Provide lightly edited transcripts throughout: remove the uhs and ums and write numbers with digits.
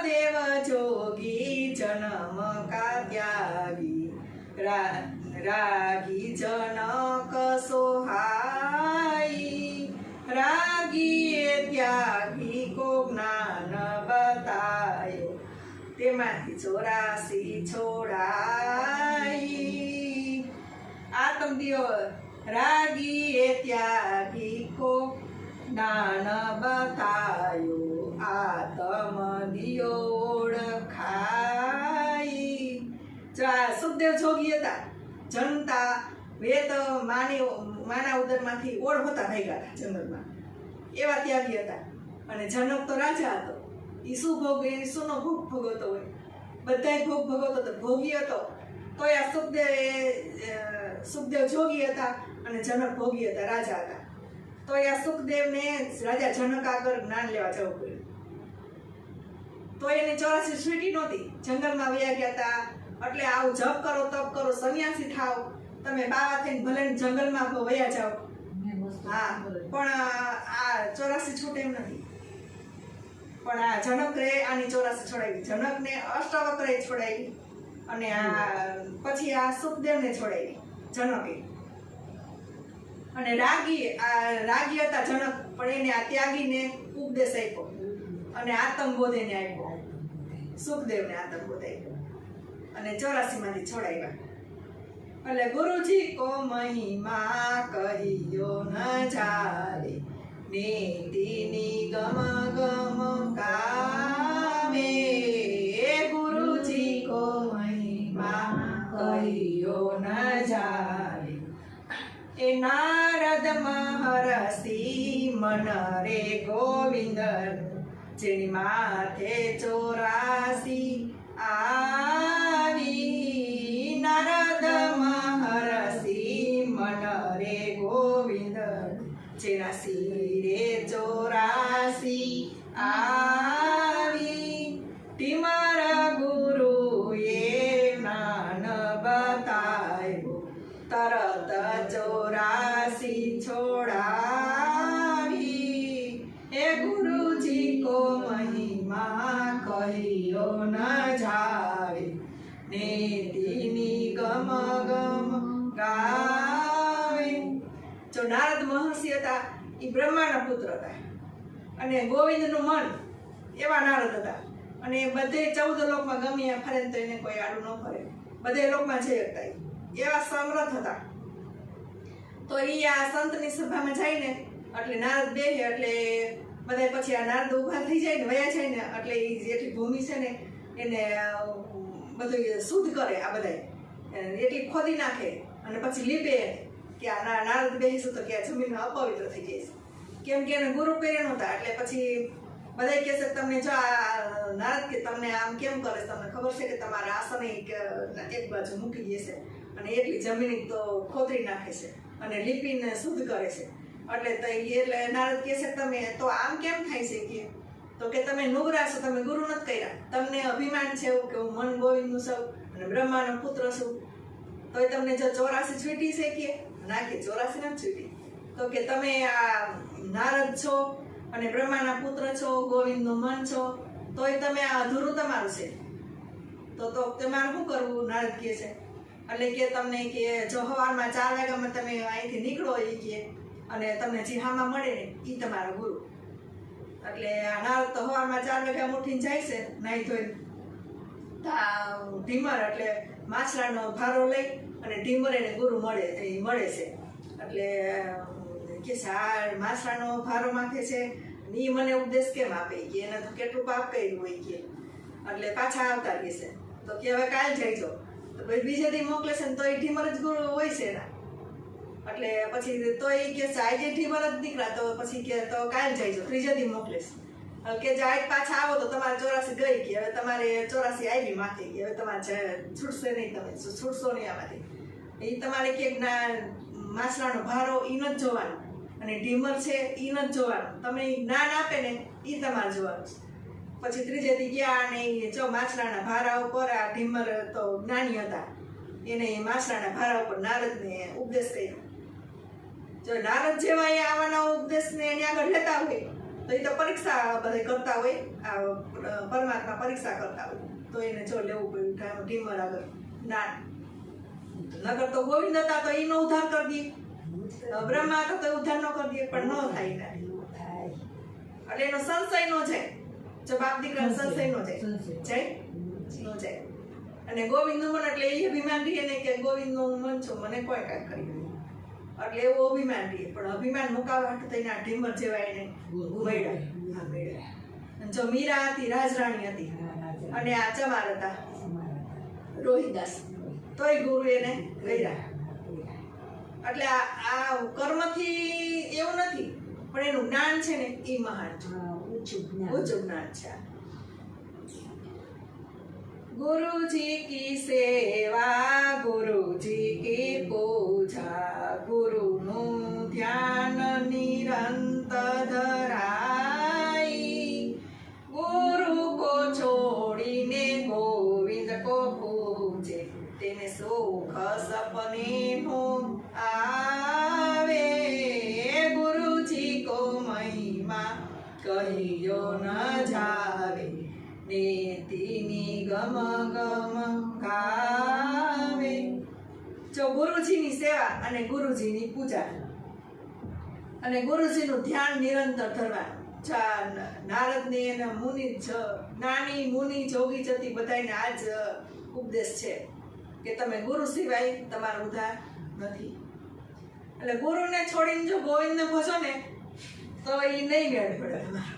દેવ જોગી જન્મ કા ત્યાગી રાગી જનક સોહાઈ રાગીએ ત્યાગી કો જ્ઞાન બતાયો તેમાંથી 84 છોડાઈ આતમ દિયો રાગીએ ત્યાગી કો જ્ઞાન બતાયો આતમ દિયો ઓળખાઈ સુખદેવ જોગી હતા જનતા વેદ માના ઉદરમાંથી ઓળ હોતા થઈ ગયા જંગલમાં એવા ત્યાગી હતા અને જનક તો રાજા હતો એ શું ભોગ શુંનો ભોગ ભોગવતો હોય બધાય ભોગ ભોગવતો તો ભોગી હતો તો આ સુખદેવ જોગી હતા અને જનક ભોગી હતા રાજા હતા તો આ સુખદેવને રાજા જનક આગળ જ્ઞાન લેવા જવું પડ્યું તો એને 84 સ્વીટી નહોતી જંગલમાં વયા ગયા હતા એટલે આવું જપ કરો તપ કરો સંન્યાસી થાવ તમે બાવા થઈને ભલે જંગલમાં વયા જાઓ હા પણ આ 84 છૂટે એમ નથી પણ આ જનક રે આની 84 છોડાવી જનકને અષ્ટાવક્રએ છોડાવી અને આ પછી આ સુખદેવને છોડાવી જનકે અને રાગી હતા જનક પણ એને આ ત્યાગીને ઉપદેશ આપ્યો અને આત્મબોધ એને આપ્યો સુખદેવને આત્મબોધ આપ્યો અને 84 માંથી છોડાવ્યા એટલે ગુરુજી કો મહિમા કહિયો ન જારે નીતિ નિગમ ગમ કામે ગુરુજી કો મહિમા કહિયો ન જારે એ નારદ મહર્ષિ મન રે ગોવિંદ જેની માથે 84 આવી નારદ મહર્ષિ મન રે ગોવિંદ જેના શિરે 84 આવી ટીમર ગુરુએ જ્ઞાન બતાવ્યો તરત 84 છોડાવી એ ગુરુજી કો મહિમા કહિયો ન જાવે નીતિ નિગમ ગમ ગાવે જો નારદ મહર્ષિ હતા એ બ્રહ્માના પુત્ર હતા અને ગોવિંદનું મન એવા નારદ હતા અને બધે 14 લોકમાં ગમ્યા ફરે તો એને કોઈ આડું ન ફરે બધે લોકમાં જઈ શકતા એવા સમર્થ હતા તો એ આ સંતની સભામાં જાય ને એટલે નારદ બેસે એટલે બધા પછી આ નારદ ઊભા થઈ જાય ને વયા જાય ને એટલે એ જેટલી ભૂમિ છે ને એને બધું શુદ્ધ કરે આ બધા એટલી ખોદી નાખે અને પછી લીપે કે આ નારદ બેસીશું તો કે આ જમીન અપવિત્ર થઈ જાય કેમ કે એને ગુરુ કર્યા નહોતા એટલે પછી બધા કહે છે તમને જો આ નારદ કે તમને આમ કેમ કરે તમને ખબર છે કે તમારા આસન એક બાજુ મૂકી દેશે અને એટલી જમીન તો ખોતરી નાખે છે અને લીપીને શુદ્ધ કરે છે એટલે નારદ કહે છે તમે તો આમ કેમ થાય છે કે તો કે તમે નુગરા છો તમે ગુરુ નથી કર્યા તમને અભિમાન છે એવું કે હું મન ગોવિંદનું છું અને બ્રહ્માનો પુત્ર છું તો તમને જો 84 છૂટી છે કે ના કે 84 નથી છૂટી તો કે તમે આ નારદ છો અને બ્રહ્માના પુત્ર છો ગોવિંદનું મન છો તોય તમે આ અધૂરું તમારું છે તો તમારે શું કરવું નારદ કહે છે એટલે કે તમને કે જો સવારમાં 4 વાગ્યામાં તમે અહીંથી નીકળો એ કે અને તમને જીહામાં મળે ને એ તમારો ગુરુ એટલે આ નારદ તો સવારમાં 4 વાગ્યા ઉઠીને જાય છે નાહી ધોઈને ઢીમર એટલે માછલાનો ભારો લઈ અને ઢીમર એને ગુરુ મળે છે એટલે કે માછલાનો ભારો માથે છે એ મને ઉપદેશ કેમ આપે કે એને તો કેટલું પાપ કર્યું હોય કે એટલે પાછા આવતા રહે છે તો કે હવે કાલ જઈજો તો પછી બીજે દી મોકલે છે ને તો એ ઢીમર જ ગુરુ હોય છે એના એટલે પછી તો એ કે આજે ઢીમર જ દીકરા તો પછી કે તો કાલ જઈજો ત્રીજે દી મોકલે કે જો આજ પાછા આવો તો તમારે 84 ગઈ કે હવે તમારે 84 આવી માથે કે હવે તમારે છૂટશે નહીં તમે છૂટશો નહીં આમાંથી એ તમારે કે માછલાનો ભારો એ નથી જોવાનો અને ઢીમર છે એ નથી જોવાનું તમે જ્ઞાન આપે ને એ તમારે જોવાનું પછી ત્રીજે દી ગયા અને જો માછલાના ભારા ઉપર આ ઢીમર તો જ્ઞાની હતા એને માછલાના ભારા ઉપર નારદને ઉપદેશ કર્યો જો નારદ જેવા એ આવાના ઉપદેશને એની આગળ લેતા હોય તો એ તો પરીક્ષા બધા કરતા હોય, આ પરમાત્મા પરીક્ષા કરતા હોય, તો એને જો લેવું પડ્યું ટીમર આગળ જ્ઞાન. નગર તો ગોવિંદ હતા તો એનો ઉદ્ધાર કરી દે, બ્રહ્મા હતા તો ઉદ્ધાર ન કરી દે, પણ ન થાય ને. એટલે એનો સંશય નો જાય, જો બાપ દીકરા સંશય નો જાય નો જાય. અને ગોવિંદ નું મન એટલે એ અભિમાન રહીએ ને કે ગોવિંદ નું મન છું, મને કોઈ કાંઈ કરી, એટલે એવું અભિમાન રહીએ. પણ અભિમાન મુકાવા થઈને આ ઢીમર જેવા એને મેળ્યા. જો મીરા હતી રાજરાણી હતી, અને આ ચમાર હતા રોહિદાસ, તોય ગુરુ એને કર્યા. એટલે આ કર્મથી એવું નથી, પણ એનું જ્ઞાન છે ને એ મહાન છે, ઊંચું જ્ઞાન છે. गुरुजी की सेवा गुरुजी की पूजा गुरुનું ધ્યાન નિરંતર ધરાઈ ગુરુ કો છોડીને ગોવિંદ કો પૂજે તેને સુખ સપને નો આવે ગુરુજી કો મહિમા કહિયો ન જાવે નેતિની ગમ ગમ ગાવે. જો ગુરુજીની સેવા અને ગુરુજીની પૂજા અને ગુરુજીનું ધ્યાન નિરંતર ધરવાનું. નારદને એના મુનિ જ્ઞાની મુનિ જોગી જતી બધાને આ જ ઉપદેશ છે કે તમે ગુરુ સિવાય તમારો ઉદ્ધાર નથી. એટલે ગુરુને છોડીને જો ગોવિંદને ભજો ને તો એ નહીં મેળ પડે તમારો.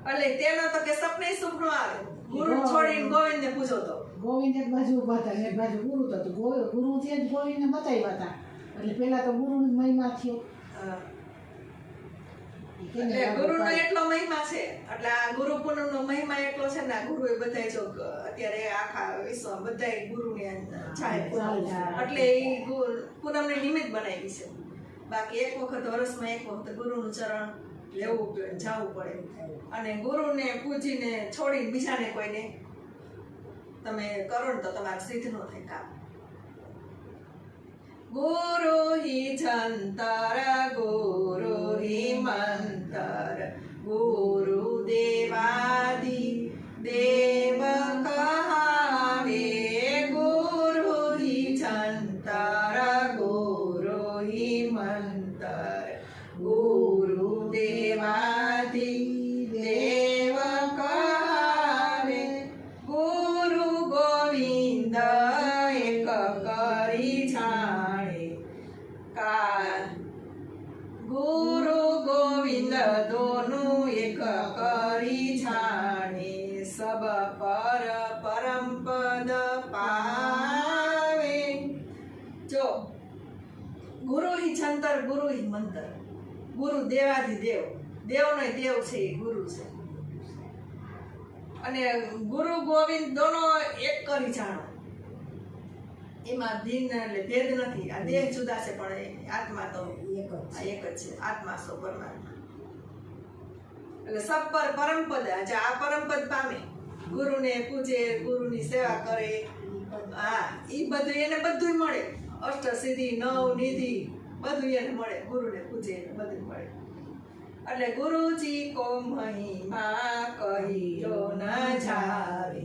એટલે તેનો તો કે સપને સુખ નો આવે. ગુરુ છોડીને ગોવિંદને પૂજો તો ગોવિંદ એક બાજુ ઉભા હતા, એક બાજુ ગુરુ તો ગુરુ જે ગોવિંદને બતાવ્યા હતા, એટલે પેલા તો ગુરુની મહિમા થયો. એટલે ગુરુનો એટલો મહિમા છે, એટલે આ ગુરુ પૂનમનો મહિમા એટલો છે ને. આ ગુરુએ બધાય જો અત્યારે આખા વિશ્વમાં બધાય ગુરુને જાય, એટલે એ પૂનમને નિમિત્ત બનાવી છે. બાકી એક વખત વર્ષમાં એક વખત ગુરુનું ચરણ લેવું જવું પડે. અને ગુરુને પૂજીને છોડીને બીજાને કોઈને તમે કરો ને તો તમારે સિદ્ધ ન થાય કામ. ગુરુ હિ જંતર ગુરુ હિ મંતર ગુરુ દેવાદિ દેવ કહાવે ગુરુ હિ જંતર ગુરુ હિ મંતર ગુરુ દેવાદિ દેવ કહાવે ગુરુ ગોવિંદ એક કરી જાણે ગુરુ ગોવિંદ દોનું એક કરી જાણે સબ પર પરમ પદ પાવે. જો ગુરુ હિ છંતર ગુરુ હિ મંતર. ગુરુ દેવાધિ દેવ, દેવનો દેવ છે એ ગુરુ છે. અને ગુરુ ગોવિંદ દોનો એક કરી જાણો. એમાં ભિન્ન એટલે ભેદ નથી. આ દેહ જુદા છે પણ આત્મા તો એક જ છે. આત્મા સો પરમાત્મા. એટલે સબ પર પરમપદ. આ પરમપદ પામે, ગુરુને પૂજે, ગુરુની સેવા કરે, હા એ બધું એને બધું મળે. અષ્ટ સિદ્ધિ નવ નિધિ બધું એને મળે. ગુરુને પૂજે બધું મળે. એટલે ગુરુજી કો મહિમા કહિયો ન જાવે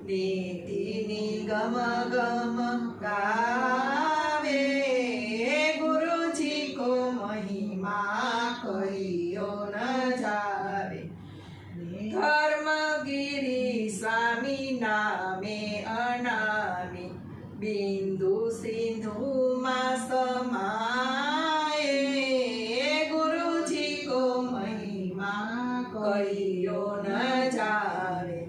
નીતિની ગમ ગમ ગાવે ગુરુજી કો મહિમા કહિયો ન જાવે. ધર્મગીરી સ્વામી નામે અનામી બિંદુ સિંધુમાં સમાયે ગુરુજી કો મહિમા કહિયો ન જાવે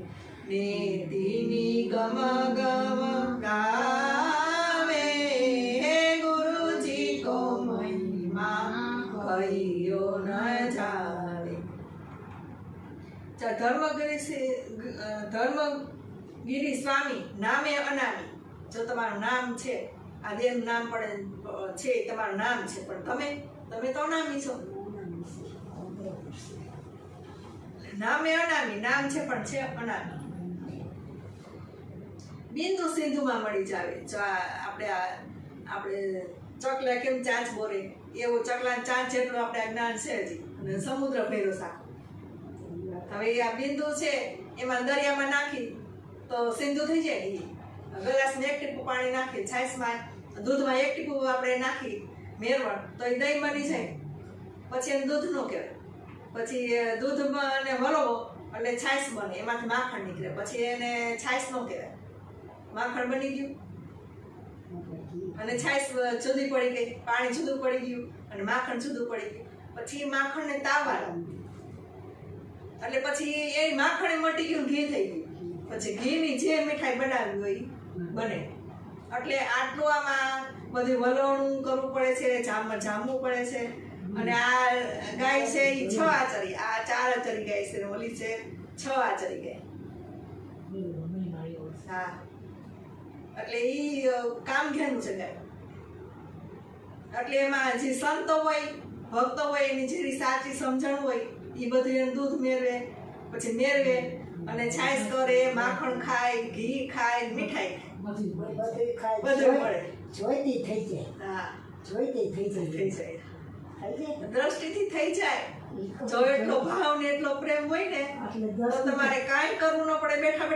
નીતિની ગમ ગમ ગાવે ગુરુજી કો મહિમા કહિયો ન જાવે. ધર્મગીરી સ્વામી નામે અનામી. જો તમારું નામ છે, આ દેવનું નામ પણ છે, તમારું નામ છે, પણ તમે તો અનામી છો. નામે અનામી, નામ છે પણ છે અનામી. બિંદુ સિંધુમાં મળી જાવે. જો આપણે ચકલા કેમ ચાંચ બોરે, એવું ચકલા ચાંદ જેટલું આપણે આ જ્ઞાન છે હજી. અને સમુદ્ર ભેરો શાક. હવે આ બિંદુ છે એમાં દરિયામાં નાખી તો સિંધુ થઈ જાય ઘી. ગલાસમાં 1 ટીપું પાણી નાખી, છાશમાં દૂધમાં 1 ટીપું આપણે નાખી મેરવણ તો એ દહીં બની જાય. પછી એને દૂધ નો કહેવાય. પછી દૂધમાં અને વલોવો એટલે છાશ બને, એમાંથી માખણ નીકળે. પછી એને છાશ નો કહેવાય, માખણ બની ગયું. અને છાશ જુદી પડી ગઈ, પાણી જુદું પડી ગયું અને માખણ જુદું પડી ગયું. પછી માખણને તાવા એટલે પછી એ માખણ મટી ગયું, ઘી થઈ ગયું. પછી ઘીની જે મીઠાઈ બનાવી હોય ઈ બને. એટલે આટલું આમાં બધું વલોણું કરવું પડે છે, જામવું પડે છે. અને આ ગાય છે એ 6 આચરી, આ 4 આચરી ગાય છે, ઓલી છે 6 આચરી ગાય. હા, એટલે ઈ કામ ઘેનું છે ગાય. એટલે એમાં જે સંતો હોય, ભક્તો હોય, એની જે સાચી સમજણ હોય એ બધું એનું દૂધ મેળવે, પછી મેળવે અને છાશ કરે, માખણ ખાય, ઘી ખાય, મીઠાઈ ખાય, બધું મળે. જોઈતી થઈ જાય. હા, જોઈતી થઈ થઈ જાય. જાય. થઈ જાય. દ્રષ્ટિથી થઈ જાય. જો એટલો ભાવ ને એટલો પ્રેમ હોય ને એટલે તો તમારે કાંઈ કરવું ન પડે, બેઠા બેઠા